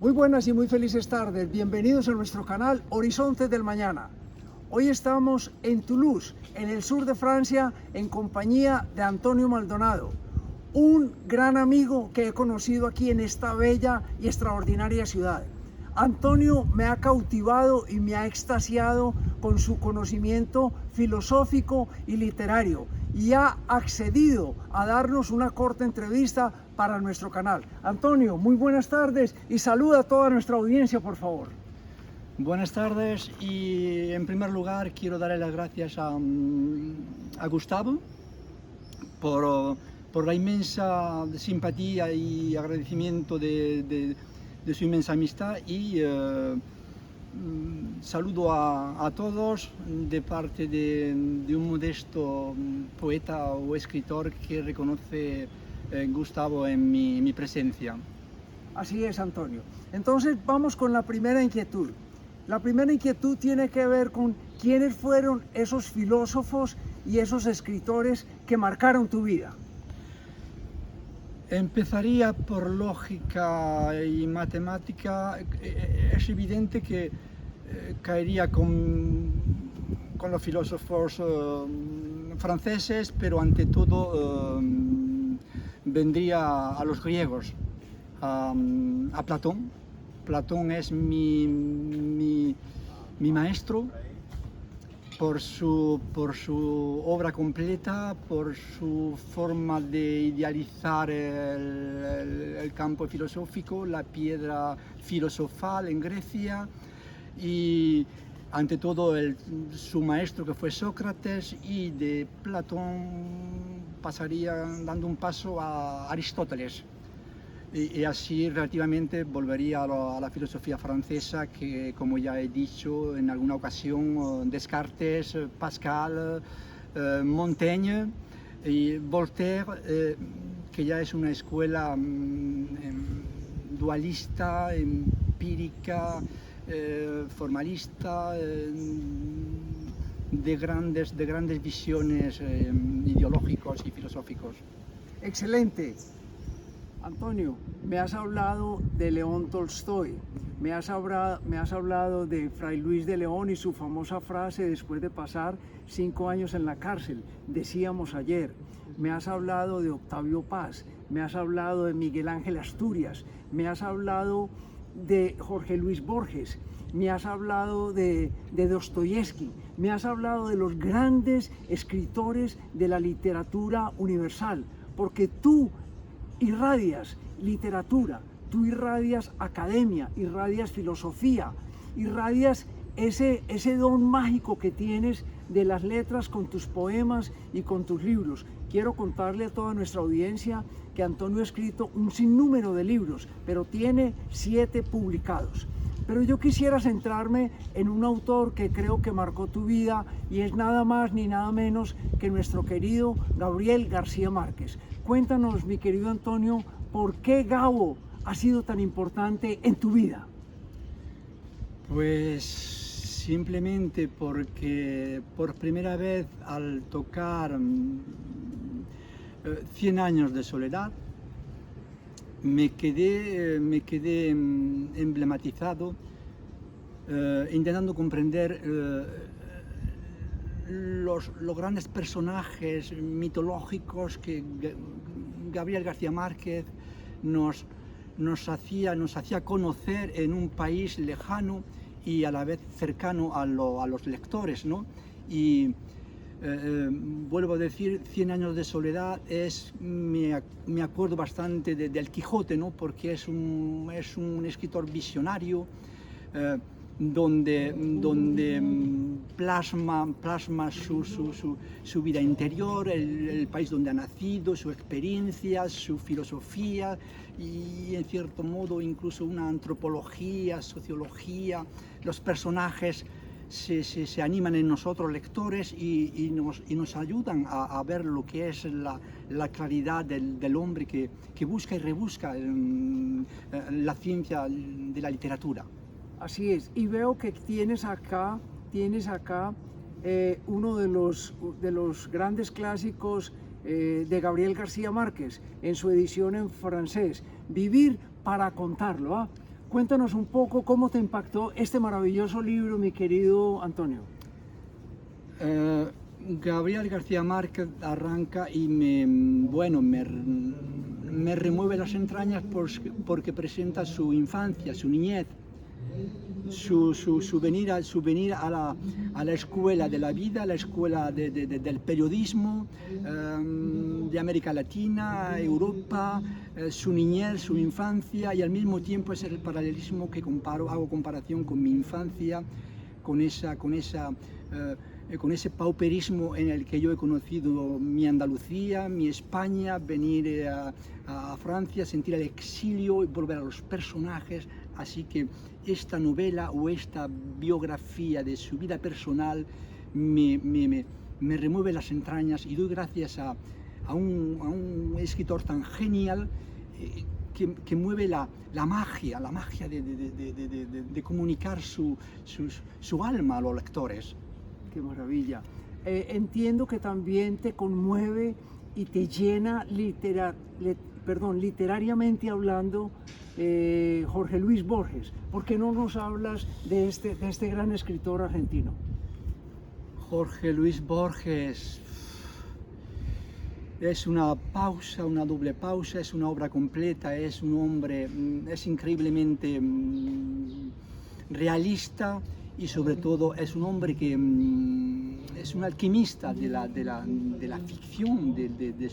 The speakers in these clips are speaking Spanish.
Muy buenas y muy felices tardes. Bienvenidos a nuestro canal Horizontes del Mañana. Hoy estamos en Toulouse, en el sur de Francia, en compañía de Antonio Maldonado, un gran amigo que he conocido aquí en esta bella y extraordinaria ciudad. Antonio me ha cautivado y me ha extasiado con su conocimiento filosófico y literario y ha accedido a darnos una corta entrevista para nuestro canal. Antonio, muy buenas tardes y saluda a toda nuestra audiencia, por favor. Buenas tardes y en primer lugar quiero darle las gracias a Gustavo por la inmensa simpatía y agradecimiento de su inmensa amistad y saludo a todos de parte de un modesto poeta o escritor que reconoce Gustavo en mi presencia. Así es, Antonio. Entonces vamos con la primera inquietud. La primera inquietud tiene que ver con quiénes fueron esos filósofos y esos escritores que marcaron tu vida. Empezaría por lógica y matemática. Es evidente que caería con los filósofos franceses, pero ante todo vendría a los griegos, a Platón. Platón es mi maestro por su obra completa, por su forma de idealizar el campo filosófico, la piedra filosofal en Grecia y ante todo su maestro que fue Sócrates, y de Platón pasaría dando un paso a Aristóteles. Y así relativamente volvería a la filosofía francesa, que como ya he dicho en alguna ocasión, Descartes, Pascal, Montaigne y Voltaire, que ya es una escuela dualista, empírica, formalista, de grandes visiones ideológicos y filosóficos. Excelente. Antonio, me has hablado de León Tolstoy, me has hablado de Fray Luis de León y su famosa frase después de pasar 5 años en la cárcel, decíamos ayer. Me has hablado de Octavio Paz, me has hablado de Miguel Ángel Asturias, me has hablado de Jorge Luis Borges, me has hablado de Dostoyevsky, me has hablado de los grandes escritores de la literatura universal, porque tú irradias literatura, tú irradias academia, irradias filosofía, irradias ese don mágico que tienes de las letras con tus poemas y con tus libros. Quiero contarle a toda nuestra audiencia que Antonio ha escrito un sinnúmero de libros, pero tiene 7 publicados. Pero yo quisiera centrarme en un autor que creo que marcó tu vida y es nada más ni nada menos que nuestro querido Gabriel García Márquez. Cuéntanos, mi querido Antonio, ¿por qué Gabo ha sido tan importante en tu vida? Pues simplemente porque por primera vez al tocar 100 años de soledad me quedé emblematizado, intentando comprender los grandes personajes mitológicos que Gabriel García Márquez nos hacía conocer en un país lejano y a la vez cercano a los lectores, ¿no? Y vuelvo a decir, 100 años de soledad me acuerdo bastante del Quijote, ¿no? Porque es un escritor visionario, donde plasma su vida interior, el país donde ha nacido, su experiencia, su filosofía y en cierto modo incluso una antropología, sociología. Los personajes se animan en nosotros lectores y nos ayudan a ver lo que es la claridad del hombre que busca y rebusca la ciencia de la literatura. Así es, y veo que tienes acá uno de los grandes clásicos de Gabriel García Márquez, en su edición en francés, Vivir para contarlo. Cuéntanos un poco cómo te impactó este maravilloso libro, mi querido Antonio. Gabriel García Márquez arranca y me remueve las entrañas porque presenta su infancia, su niñez, su venir a la escuela de la vida, a la escuela del periodismo de América Latina, Europa, su niñez, su infancia, y al mismo tiempo es el paralelismo que hago comparación con mi infancia, con ese pauperismo en el que yo he conocido mi Andalucía, mi España, venir a Francia, sentir el exilio y volver a los personajes. Así que esta novela o esta biografía de su vida personal me remueve las entrañas, y doy gracias a un escritor tan genial que mueve la magia de comunicar su alma a los lectores. Qué maravilla. Entiendo que también te conmueve y te llena literariamente hablando Jorge Luis Borges. ¿Por qué no nos hablas de este gran escritor argentino? Jorge Luis Borges es una pausa, una doble pausa, es una obra completa, es un hombre, es increíblemente realista, y sobre todo es un hombre que es un alquimista de la ficción, de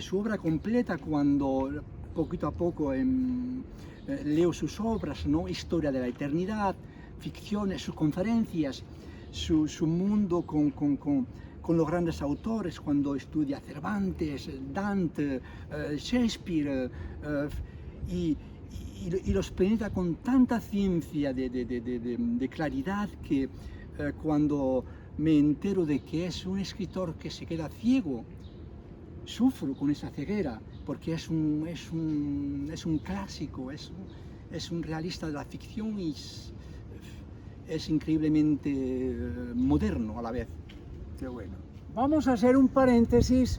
su obra completa. Cuando poquito a poco leo sus obras, ¿no? Historia de la eternidad, ficciones, sus conferencias, su mundo con los grandes autores, cuando estudia Cervantes, Dante, Shakespeare, y los penetra con tanta ciencia de claridad que cuando me entero de que es un escritor que se queda ciego, sufro con esa ceguera, porque es un clásico, es un realista de la ficción, y es increíblemente moderno a la vez. Qué bueno. Vamos a hacer un paréntesis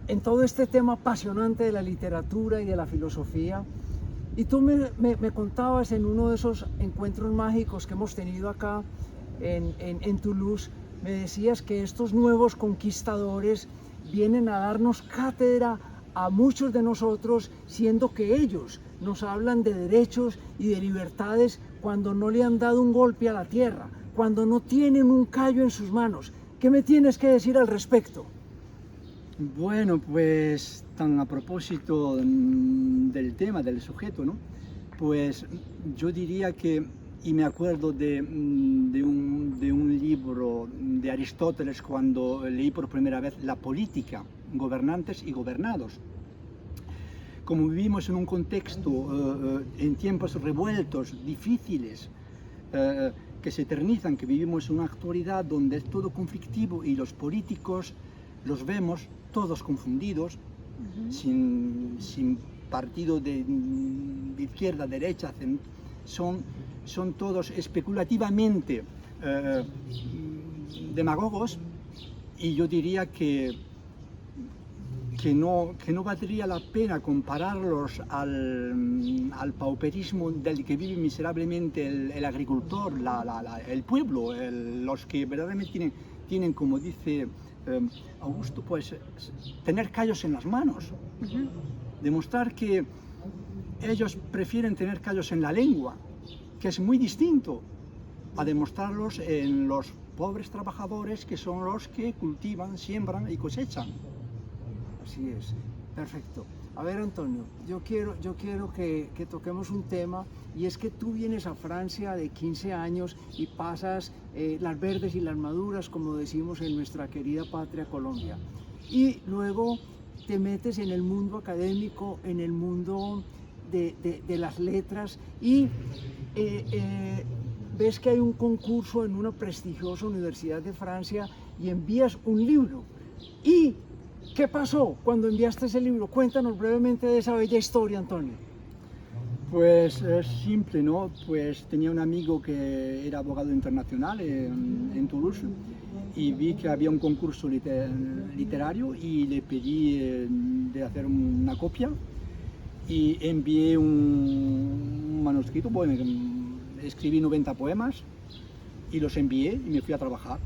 en todo este tema apasionante de la literatura y de la filosofía. Y tú me contabas en uno de esos encuentros mágicos que hemos tenido acá en Toulouse, me decías que estos nuevos conquistadores vienen a darnos cátedra a muchos de nosotros, siendo que ellos nos hablan de derechos y de libertades cuando no le han dado un golpe a la tierra, cuando no tienen un callo en sus manos. ¿Qué me tienes que decir al respecto? Bueno, pues tan a propósito del tema, del sujeto, ¿no? Pues yo diría que, y me acuerdo de un libro de Aristóteles cuando leí por primera vez La política, gobernantes y gobernados. Como vivimos en un contexto, en tiempos revueltos, difíciles, que se eternizan, que vivimos en una actualidad donde es todo conflictivo, y los políticos los vemos todos confundidos, sin partido de izquierda, derecha, son todos especulativamente demagogos, y yo diría que no valdría la pena compararlos al pauperismo del que vive miserablemente el agricultor, el pueblo, los que verdaderamente tienen, como dice Augusto, pues tener callos en las manos, demostrar que ellos prefieren tener callos en la lengua, que es muy distinto a demostrarlos en los pobres trabajadores, que son los que cultivan, siembran y cosechan. Así es, perfecto. A ver, Antonio, yo quiero que toquemos un tema, y es que tú vienes a Francia de 15 años y pasas las verdes y las maduras, como decimos en nuestra querida patria Colombia, y luego te metes en el mundo académico, en el mundo de las letras, y ves que hay un concurso en una prestigiosa universidad de Francia y envías un libro. ¿Y qué pasó cuando enviaste ese libro? Cuéntanos brevemente de esa bella historia, Antonio. Pues es simple, ¿no? Pues tenía un amigo que era abogado internacional en Toulouse, y vi que había un concurso literario, y le pedí de hacer una copia, y envié un manuscrito, bueno, escribí 90 poemas y los envié y me fui a trabajar.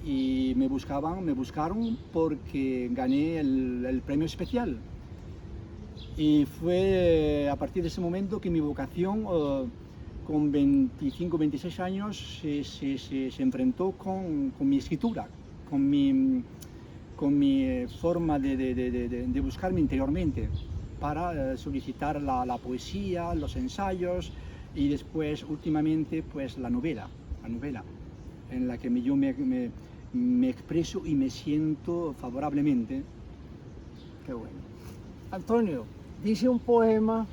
Y me buscaron porque gané el premio especial. Y fue a partir de ese momento que mi vocación, con 25, 26 años, se enfrentó con mi escritura, con mi forma de buscarme interiormente para solicitar la poesía, los ensayos y después, últimamente, pues la novela en la que yo me expreso y me siento favorablemente. Qué bueno. Antonio, dice un poema,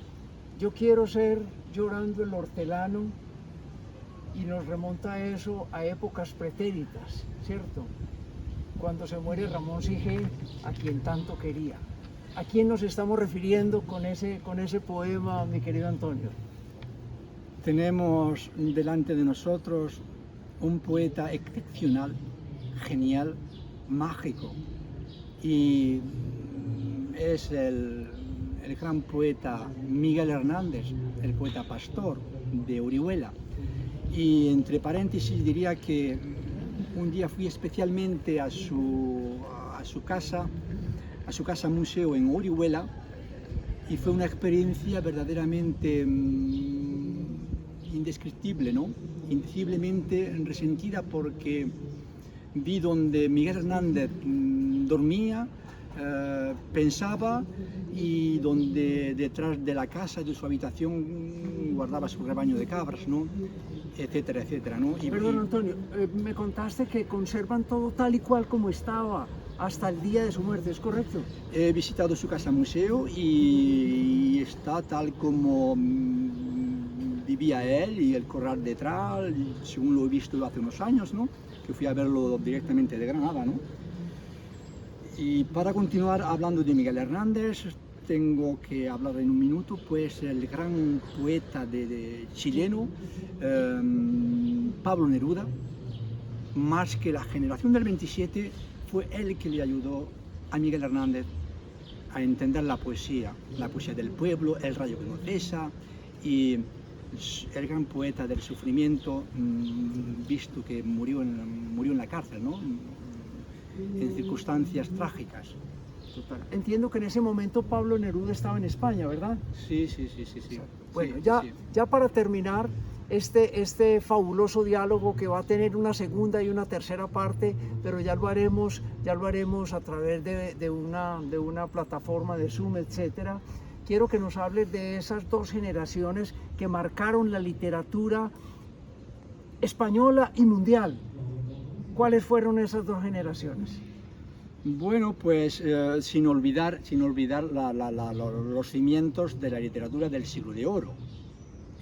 yo quiero ser llorando el hortelano, y nos remonta eso a épocas pretéritas, ¿cierto? Cuando se muere Ramón Sige, a quien tanto quería. ¿A quién nos estamos refiriendo con ese poema, mi querido Antonio? Tenemos delante de nosotros un poeta excepcional, genial, mágico, y es el gran poeta Miguel Hernández, el poeta pastor de Orihuela. Y entre paréntesis diría que un día fui especialmente a su casa museo en Orihuela, y fue una experiencia verdaderamente indescriptible, ¿no? Indeciblemente resentida, porque vi donde Miguel Hernández dormía, pensaba, y donde detrás de la casa, de su habitación, guardaba su rebaño de cabras, ¿no? Etcétera, etcétera, ¿no? Perdón, Antonio, me contaste que conservan todo tal y cual como estaba hasta el día de su muerte, ¿es correcto? He visitado su casa museo y está tal como vivía él, y el corral detrás, según lo he visto hace unos años, ¿no? Que fui a verlo directamente de Granada, ¿no? Y para continuar hablando de Miguel Hernández, tengo que hablar en un minuto, pues el gran poeta chileno, Pablo Neruda. Más que la generación del 27, fue él que le ayudó a Miguel Hernández a entender la poesía del pueblo, el rayo que no cesa, y el gran poeta del sufrimiento, visto que murió en la cárcel, ¿no? En circunstancias trágicas. Total. Entiendo que en ese momento Pablo Neruda estaba en España, ¿verdad? Sí. Bueno, Sí, ya, sí. ya para terminar este fabuloso diálogo, que va a tener una segunda y una tercera parte, pero ya lo haremos a través de una plataforma de Zoom, etcétera. Quiero que nos hables de esas dos generaciones que marcaron la literatura española y mundial. ¿Cuáles fueron esas dos generaciones? Bueno, pues sin olvidar los cimientos de la literatura del siglo de oro.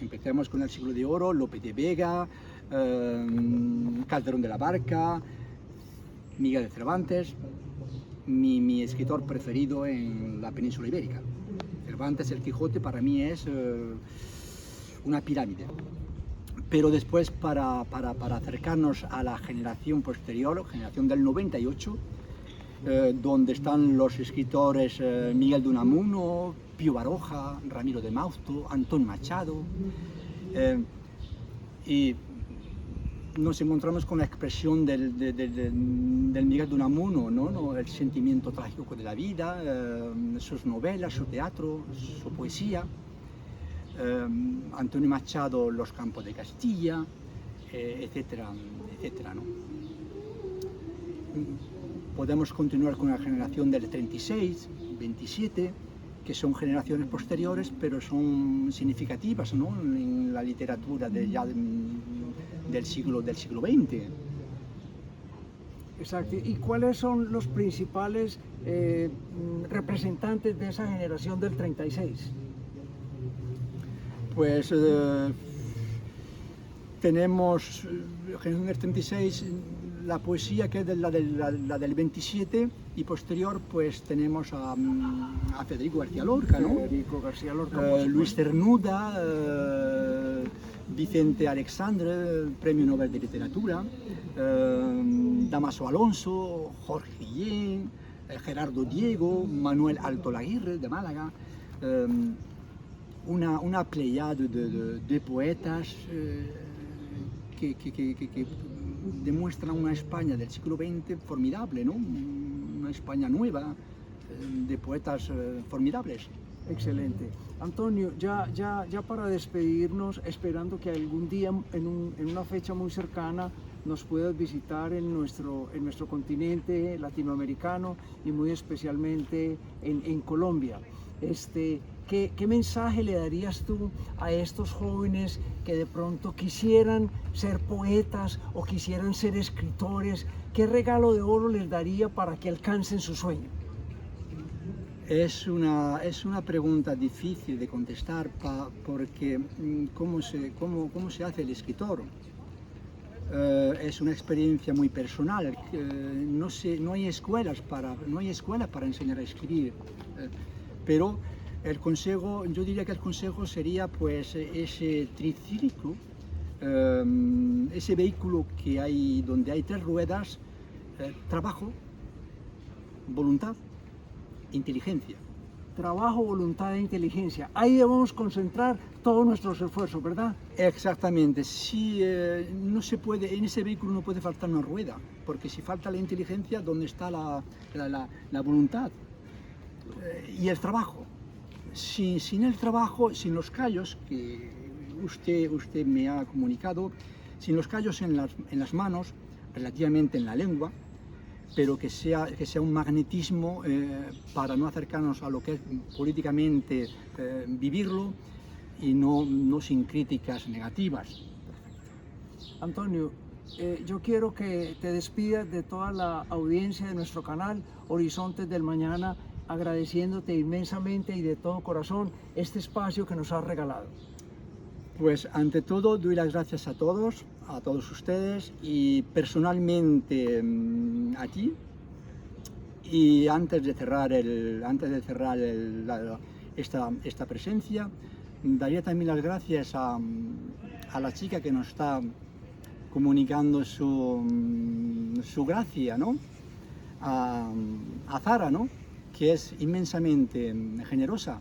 Empecemos con el siglo de oro: Lope de Vega, Calderón de la Barca, Miguel de Cervantes, mi escritor preferido en la península ibérica. Cervantes, el Quijote, para mí es una pirámide. Pero después, para acercarnos a la generación posterior, generación del 98, donde están los escritores Miguel de Unamuno, Pío Baroja, Ramiro de Mauztu, Antonio Machado, y nos encontramos con la expresión del Miguel de Unamuno, ¿no? El sentimiento trágico de la vida, sus novelas, su teatro, su poesía. Antonio Machado, Los campos de Castilla, etcétera, etcétera, ¿no? Podemos continuar con la generación del 36, 27, que son generaciones posteriores, pero son significativas, ¿no? En la literatura del siglo XX. Exacto. ¿Y cuáles son los principales representantes de esa generación del 36? Pues tenemos generación del 36, la poesía, que es la del 27, y posterior pues tenemos a Federico García Lorca, ¿no? Federico García Lorca, Luis Cernuda, Vicente Alexandre, Premio Nobel de Literatura, Damaso Alonso, Jorge Guillén, Gerardo Diego, Manuel Alto Laguirre de Málaga, una pléiade de poetas que demuestran una España del siglo XX formidable, ¿no? Una España nueva, de poetas formidables. Excelente. Antonio, ya para despedirnos, esperando que algún día, en una fecha muy cercana, nos puedas visitar en nuestro continente latinoamericano y muy especialmente en Colombia. ¿Qué mensaje le darías tú a estos jóvenes que de pronto quisieran ser poetas o quisieran ser escritores? ¿Qué regalo de oro les daría para que alcancen su sueño? Es una pregunta difícil de contestar porque ¿cómo se hace el escritor? Es una experiencia muy personal. No hay escuela para enseñar a escribir, pero yo diría que el consejo sería pues ese triciclo, ese vehículo donde hay 3 ruedas: trabajo, voluntad, inteligencia. Trabajo, voluntad e inteligencia. Ahí debemos concentrar todos nuestros esfuerzos, ¿verdad? Exactamente. Si no se puede, en ese vehículo no puede faltar una rueda, porque si falta la inteligencia, ¿dónde está la voluntad? Y el trabajo. Sin el trabajo, sin los callos que usted me ha comunicado, sin los callos en las manos, relativamente en la lengua, pero que sea un magnetismo para no acercarnos a lo que es políticamente vivirlo y no sin críticas negativas. Antonio, yo quiero que te despidas de toda la audiencia de nuestro canal Horizontes del Mañana, agradeciéndote inmensamente y de todo corazón este espacio que nos has regalado. Pues ante todo doy las gracias a todos ustedes y personalmente a ti. Y antes de cerrar esta presencia, daría también las gracias a la chica que nos está comunicando su gracia, ¿no? A Zara, ¿no? Que es inmensamente generosa,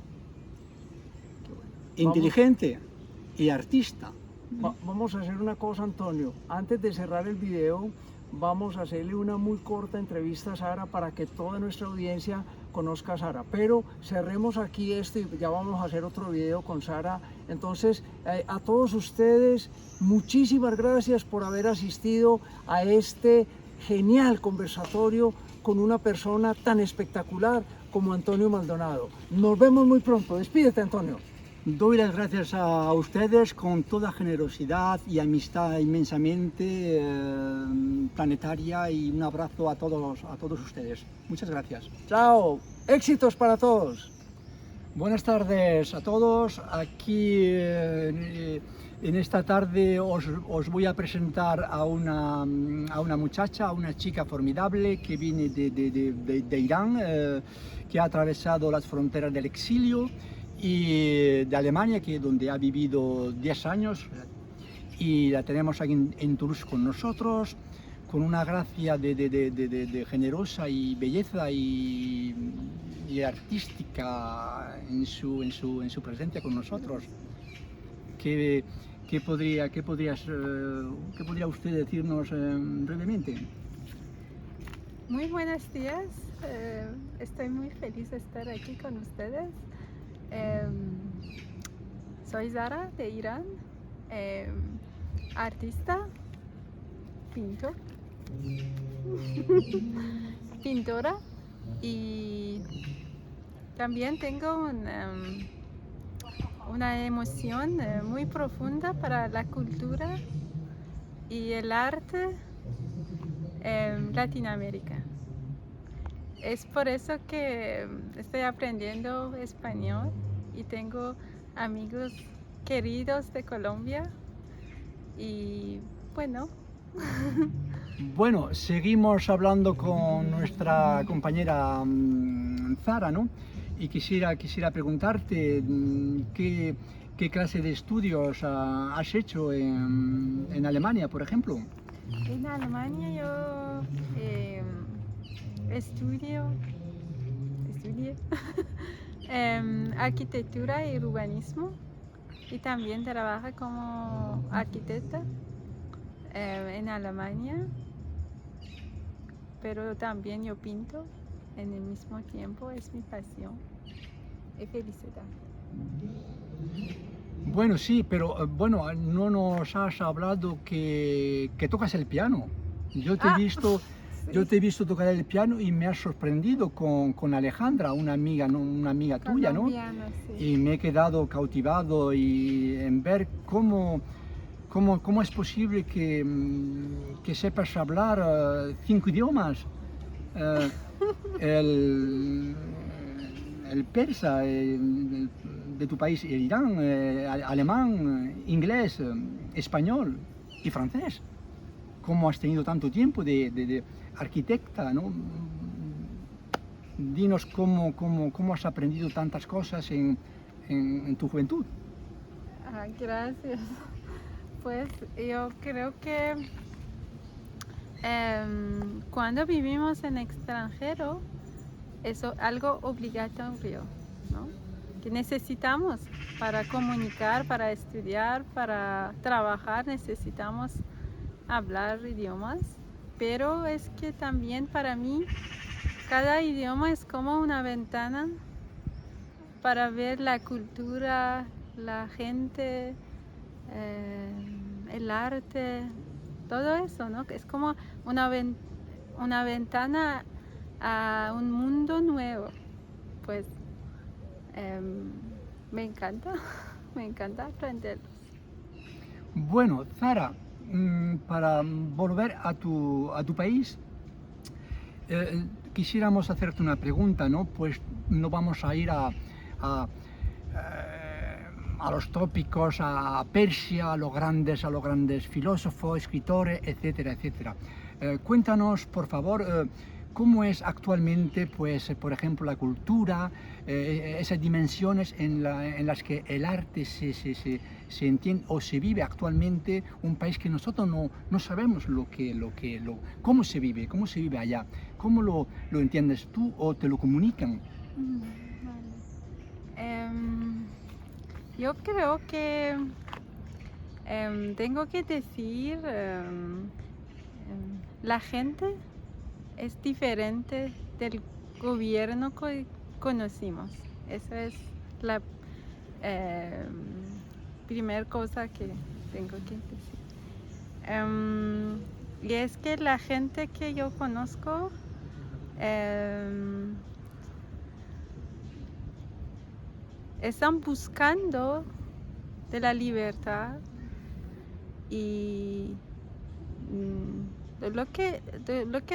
inteligente y artista. Vamos a hacer una cosa, Antonio. Antes de cerrar el video, vamos a hacerle una muy corta entrevista a Sara para que toda nuestra audiencia conozca a Sara. Pero cerremos aquí esto y ya vamos a hacer otro video con Sara. Entonces, a todos ustedes, muchísimas gracias por haber asistido a este genial conversatorio con una persona tan espectacular como Antonio Maldonado. Nos vemos muy pronto. Despídete, Antonio. Doy las gracias a ustedes con toda generosidad y amistad inmensamente planetaria, y un abrazo a todos ustedes. Muchas gracias. Chao. Éxitos para todos. Buenas tardes a todos. Aquí en esta tarde os voy a presentar a una muchacha, a una chica formidable que viene de Irán, que ha atravesado las fronteras del exilio, y de Alemania, donde ha vivido 10 años, y la tenemos aquí en Toulouse con nosotros, con una gracia de generosa y belleza y artística en su presencia con nosotros. ¿Qué podría usted decirnos brevemente? Muy buenos días, estoy muy feliz de estar aquí con ustedes. Soy Zara de Irán, artista, pintora, y también tengo una emoción muy profunda para la cultura y el arte en Latinoamérica. Es por eso que estoy aprendiendo español y tengo amigos queridos de Colombia, y bueno. Bueno, seguimos hablando con nuestra compañera Zara, ¿no? Y quisiera preguntarte qué clase de estudios has hecho en Alemania, por ejemplo. En Alemania yo estudié arquitectura y urbanismo, y también trabajo como arquitecta en Alemania, pero también yo pinto en el mismo tiempo, es mi pasión y felicidad. Bueno, sí, pero bueno, no nos has hablado que tocas el piano. Yo te he Ah, visto, yo sí, te he visto tocar el piano y me has sorprendido con Alejandra, una amiga, ¿no? Una amiga tuya, ¿no? colombiana, sí. Y me he quedado cautivado y en ver cómo es posible que sepas hablar 5 idiomas. Eh, el, el persa de tu país, el Irán, alemán, inglés, español y francés. ¿Cómo has tenido tanto tiempo de arquitecta, ¿no? Dinos cómo has aprendido tantas cosas en tu juventud. Ah, gracias. Pues yo creo que cuando vivimos en extranjero, eso es algo obligatorio, ¿no? Que necesitamos para comunicar, para estudiar, para trabajar, necesitamos hablar idiomas. Pero es que también para mí cada idioma es como una ventana para ver la cultura, la gente, el arte, todo eso, ¿no? Es como una ventana a un mundo nuevo. Pues me encanta, me encanta aprenderlos. Bueno, Zara, para volver a tu país, quisiéramos hacerte una pregunta, ¿no? Pues no vamos a ir a, a los tópicos, a Persia, a los grandes filósofos, escritores, etcétera, etcétera. Cuéntanos, por favor, cómo es actualmente, pues, por ejemplo, la cultura, esas dimensiones en las que el arte se entiende o se vive actualmente, un país que nosotros no sabemos cómo se vive allá, cómo lo entiendes tú o te lo comunican. Vale. Yo creo que tengo que decir, la gente es diferente del gobierno que conocimos. Esa es la primera cosa que tengo que decir. Y es que la gente que yo conozco están buscando de la libertad y de lo que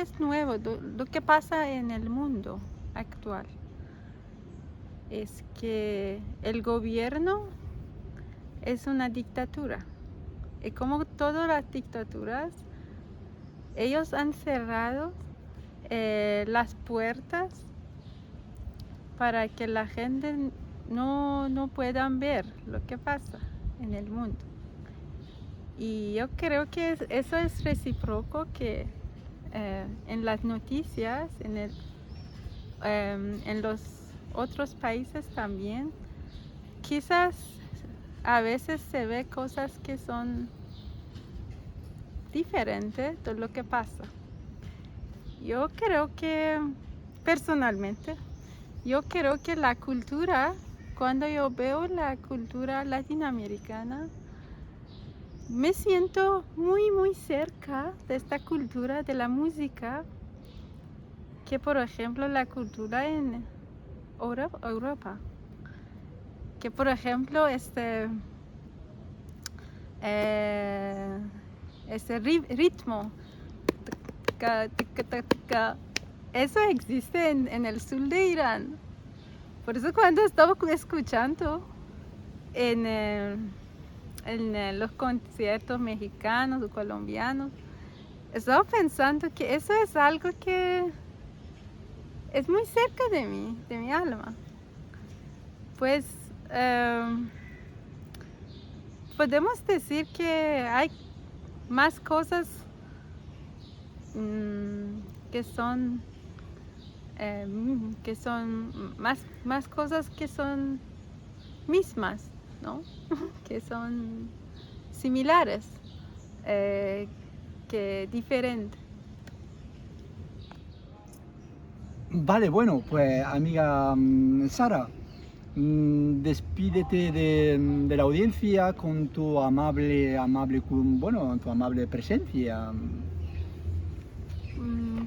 es nuevo, lo que pasa en el mundo actual. Es que el gobierno es una dictadura. Y como todas las dictaduras, ellos han cerrado las puertas para que la gente no puedan ver lo que pasa en el mundo. Y yo creo que eso es recíproco, que en las noticias, en los otros países también, quizás a veces se ve cosas que son diferentes de lo que pasa. Yo creo que, personalmente, yo creo que la cultura, cuando yo veo la cultura latinoamericana, me siento muy cerca de esta cultura de la música, que por ejemplo la cultura en Europa. Que por ejemplo este ritmo, eso existe en el sur de Irán. Por eso cuando estaba escuchando en los conciertos mexicanos o colombianos, estaba pensando que eso es algo que es muy cerca de mí, de mi alma. Pues podemos decir que hay más cosas que son más cosas que son mismas ¿no? Que son similares, que diferentes. Vale, bueno, pues amiga Sara, despídete de la audiencia con tu tu amable presencia.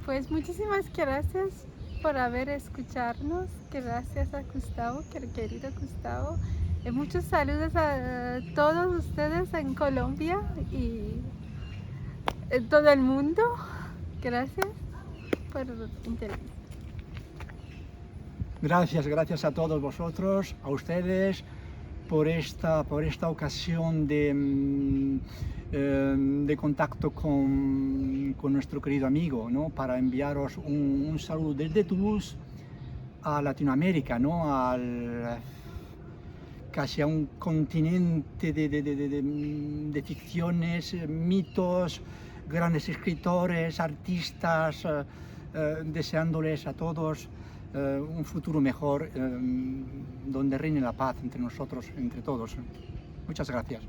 Pues muchísimas gracias por haber escucharnos. Gracias a Gustavo, querido Gustavo. Muchos saludos a todos ustedes en Colombia y en todo el mundo. Gracias por interés. Gracias a todos vosotros, a ustedes, por esta ocasión de contacto con nuestro querido amigo, ¿no? Para enviaros un saludo desde Toulouse a Latinoamérica, ¿no? Casi a un continente de ficciones, mitos, grandes escritores, artistas, deseándoles a todos un futuro mejor donde reine la paz entre nosotros, entre todos. Muchas gracias.